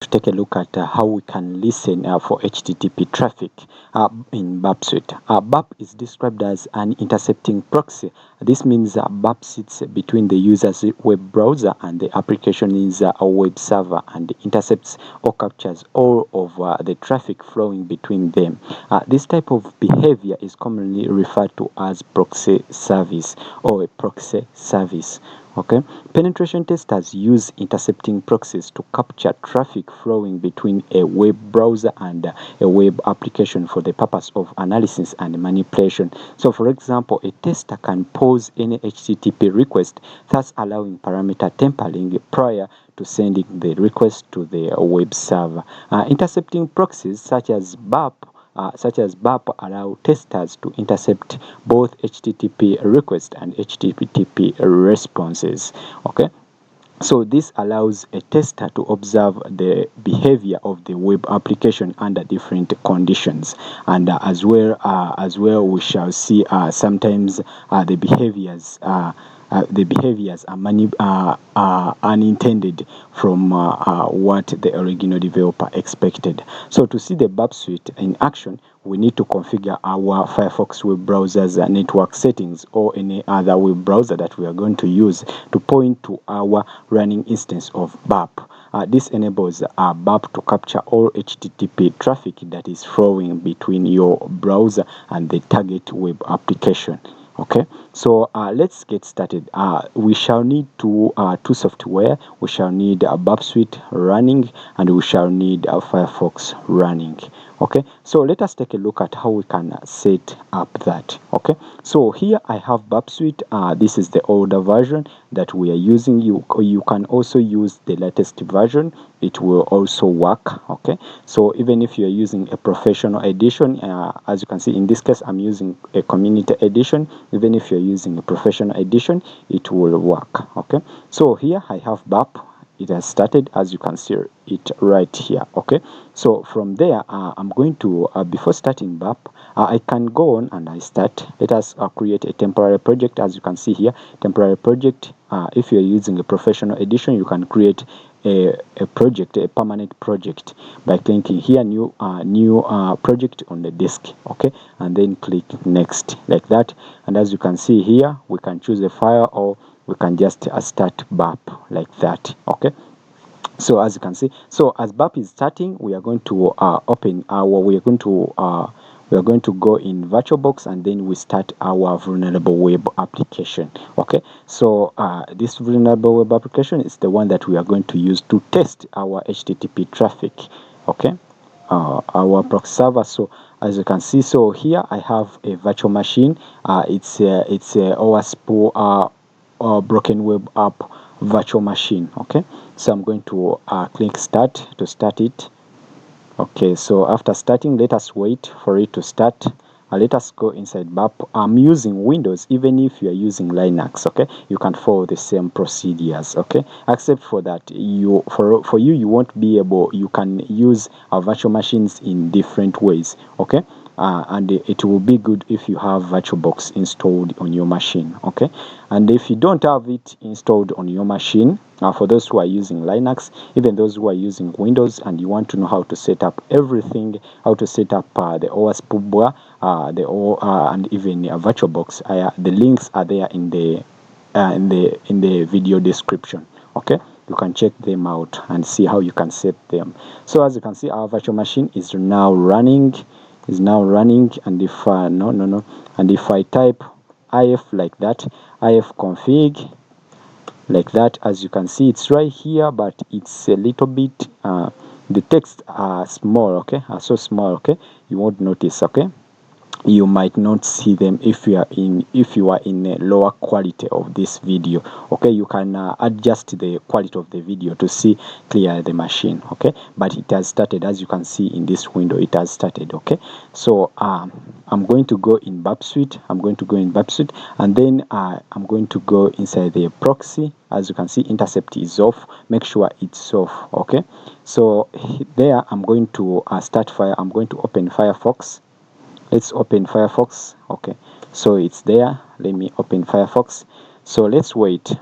to take a look at how we can listen for HTTP traffic in Burp Suite. Burp is described as an intercepting proxy. This means Burp sits between the user's web browser and the application is a web server and intercepts or captures all of the traffic flowing between them. This type of behavior is commonly referred to as proxy service or a proxy service. Okay, penetration testers use intercepting proxies to capture traffic flowing between a web browser and a web application for the purpose of analysis and manipulation. So, for example, a tester can pause any HTTP request, thus allowing parameter tampering prior to sending the request to the web server. Intercepting proxies such as Burp allow testers to intercept both HTTP requests and HTTP responses. Okay, so this allows a tester to observe the behavior of the web application under different conditions, and as well we shall see sometimes the behaviors are unintended from what the original developer expected. So to see the Burp Suite in action, we need to configure our Firefox web browser's network settings or any other web browser that we are going to use to point to our running instance of Burp. This enables Burp to capture all HTTP traffic that is flowing between your browser and the target web application. Okay, so let's get started. We shall need two software. We shall need a Burp Suite running, and we shall need a Firefox running. Okay, so let us take a look at how we can set up that. Okay, so here I have Burp Suite. This is the older version that we are using. You can also use the latest version. It will also work. Okay, so even if you are using a professional edition, as you can see in this case I'm using a community edition. Even if you're using a professional edition, it will work. Okay, so here I have Burp. It has started, as you can see it right here. Okay, so from there I'm going to before starting Burp, I can go on and I start. Let us create a temporary project. As you can see here, temporary project. If you're using a professional edition, you can create a project, a permanent project, by clicking here new project on the disk. Okay, and then click next like that. And as you can see here, we can choose a file or we can just start Burp like that. Okay, so as you can see, so as Burp is starting, we are going to we are going to go in VirtualBox, and then we start our vulnerable web application. Okay, so this vulnerable web application is the one that we are going to use to test our HTTP traffic. Okay, our proxy server. So as you can see, so here I have a virtual machine. It's a OWASP broken web app virtual machine. Okay, so I'm going to click start to start it. Okay, so after starting, let us wait for it to start. Let us go inside Burp. I'm using Windows. Even if you are using Linux, okay, you can follow the same procedures. Okay, except for that, you won't be able. You can use virtual machines in different ways. Okay, and it will be good if you have VirtualBox installed on your machine. Okay, and if you don't have it installed on your machine, for those who are using Linux, even those who are using Windows, and you want to know how to set up everything, how to set up the OWASP and even VirtualBox, the links are there in the video description. Okay, you can check them out and see how you can set them. So as you can see, our virtual machine is now running. And if and if I type if like that, if config like that, as you can see, it's right here, but it's a little bit the text are small. Okay, are so small. Okay, you won't notice. Okay, you might not see them if you are in a lower quality of this video. Okay, you can adjust the quality of the video to see clear the machine. Okay, but it has started. As you can see in this window, it has started. Okay, so I'm going to go in Burp Suite. And then I'm going to go inside the proxy. As you can see, intercept is off. Make sure it's off. Okay, so there I'm going to start fire. I'm going to open Firefox. Let's open Firefox. Okay, so it's there. Let me open Firefox. So let's wait.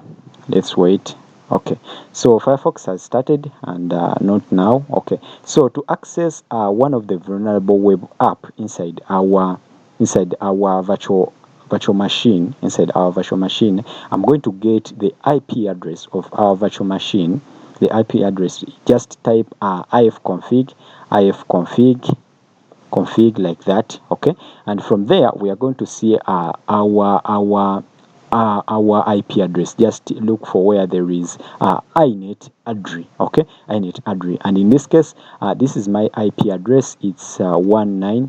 Okay, so Firefox has started and not now. Okay, so to access one of the vulnerable web app inside our virtual machine, I'm going to get the IP address of our virtual machine. The IP address, just type ifconfig like that. Okay, and from there we are going to see our IP address. Just look for where there is inet address. Okay, inet address, and in this case this is my IP address. It's 19,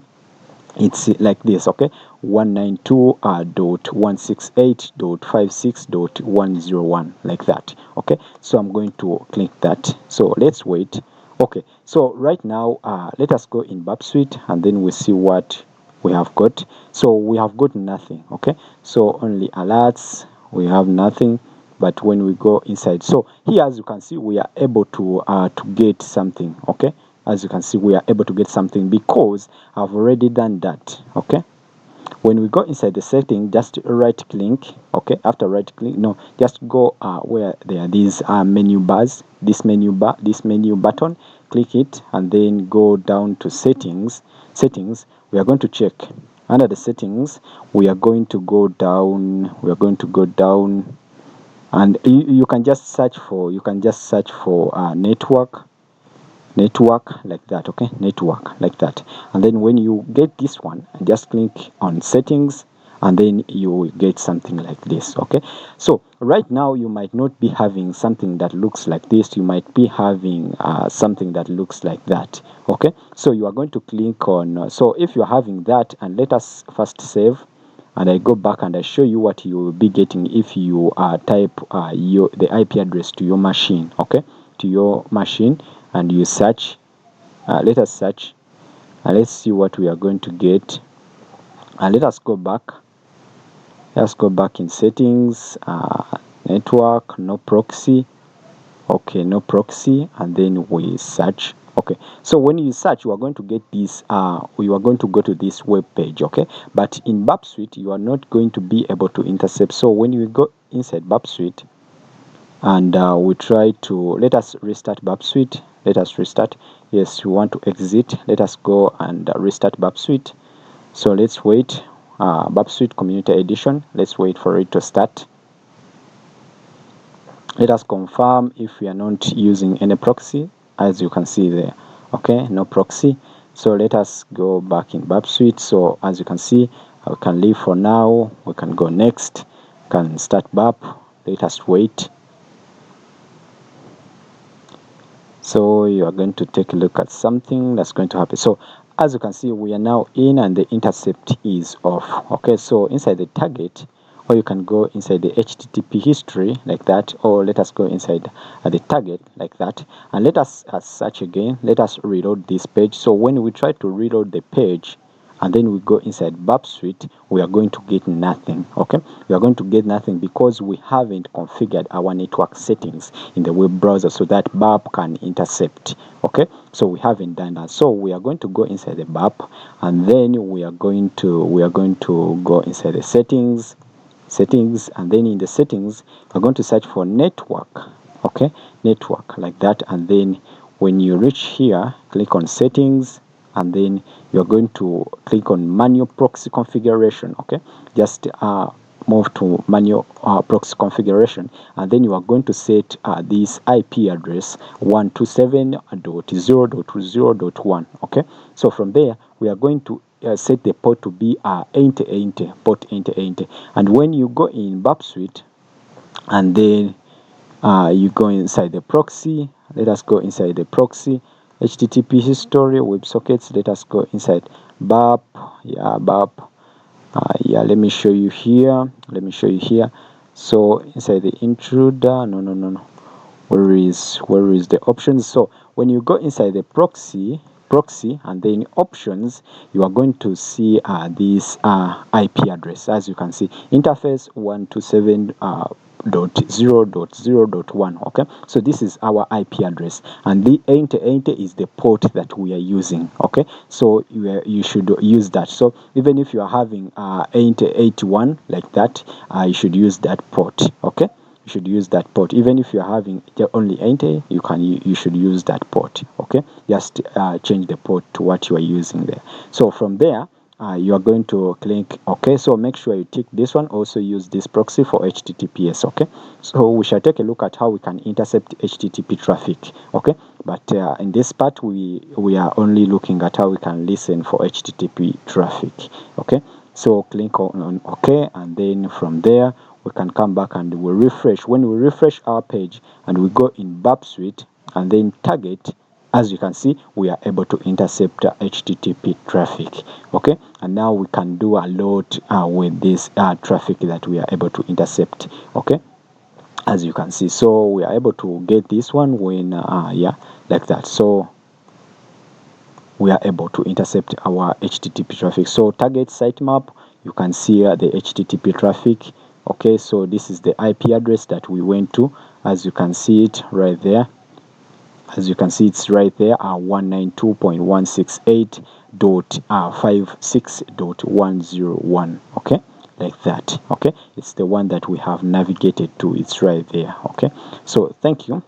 it's like this. Okay, 192.168.56.101, like that. Okay, so I'm going to click that. So let's wait. Okay, so right now let us go in BurpSuite and then we see what we have got. So we have got nothing. Okay, so only alerts, we have nothing. But when we go inside, so here, as you can see, we are able to get something. Okay, as you can see, we are able to get something because I've already done that. Okay, when we go inside the setting, just right click. Okay, after right click, no, just go where there are these menu bars, this menu button, click it and then go down to settings. We are going to check under the settings. We are going to go down, and you can just search for network like that. Okay, network like that, and then when you get this one, just click on settings and then you will get something like this. Okay, so right now you might not be having something that looks like this. You might be having something that looks like that. Okay, so you are going to click on so if you're having that, and let us first save, and I go back and I show you what you will be getting if you type the IP address to your machine. Okay, to your machine, and you search. Let us search, and let's see what we are going to get. And let us go back. Let's go back in settings, network, no proxy. Okay, no proxy, and then we search. Okay, so when you search, you are going to get this you are going to go to this web page. Okay, but in BurpSuite you are not going to be able to intercept. So when you go inside BurpSuite and we try to, let us restart BurpSuite. Let us restart. Yes, we want to exit. Let us go and restart BurpSuite. So let's wait. BurpSuite Community Edition, let's wait for it to start. Let us confirm if we are not using any proxy, as you can see there. Okay, no proxy. So let us go back in BurpSuite. So as you can see, we can leave for now. We can go next. Can start Burp. Let us wait. So you are going to take a look at something that's going to happen. So as you can see, we are now in and the intercept is off. Okay, so inside the target, or you can go inside the HTTP history like that, or let us go inside the target like that, and let us search again. Let us reload this page. So when we try to reload the page and then we go inside BurpSuite, we are going to get nothing. Okay, we are going to get nothing because we haven't configured our network settings in the web browser so that Burp can intercept. Okay, so we haven't done that. So we are going to go inside the Burp, and then we are going to go inside the settings, and then in the settings we're going to search for network. Okay, network like that, and then when you reach here, click on settings, and then you're going to click on manual proxy configuration. Okay, just move to manual proxy configuration, and then you are going to set this IP address 127.0.0.1. Okay, so from there we are going to set the port to be port 8080. And when you go in BurpSuite and then you go inside the proxy, let us go inside the proxy, HTTP history, WebSockets. Let us go inside Burp. Yeah, Burp. Yeah, let me show you here. So inside the intruder, no. Where is the options? So when you go inside the proxy, and then options, you are going to see this IP address. As you can see, interface 127.0.0.1. Okay, so this is our IP address, and the 8080 is the port that we are using. Okay, so you should use that. So even if you are having 8081 like that, you should use that port. Okay, you should use that port. Even if you're having only 80, you should use that port. Okay, just change the port to what you are using there. So from there, you are going to click OK. So make sure you tick this one. Also use this proxy for HTTPS. Okay, so we shall take a look at how we can intercept HTTP traffic. Okay, but in this part we are only looking at how we can listen for HTTP traffic. Okay, so click on OK, and then from there we can come back and we refresh. When we refresh our page and we go in Burp Suite and then target, as you can see, we are able to intercept HTTP traffic. Okay, and now we can do a lot with this traffic that we are able to intercept. Okay, as you can see, so we are able to get this one when yeah, like that. So we are able to intercept our HTTP traffic. So target sitemap, you can see the HTTP traffic. Okay, so this is the IP address that we went to, as you can see it right there. As you can see, it's right there, 192.168.56.101. Okay, like that. Okay, it's the one that we have navigated to. It's right there. Okay, so thank you.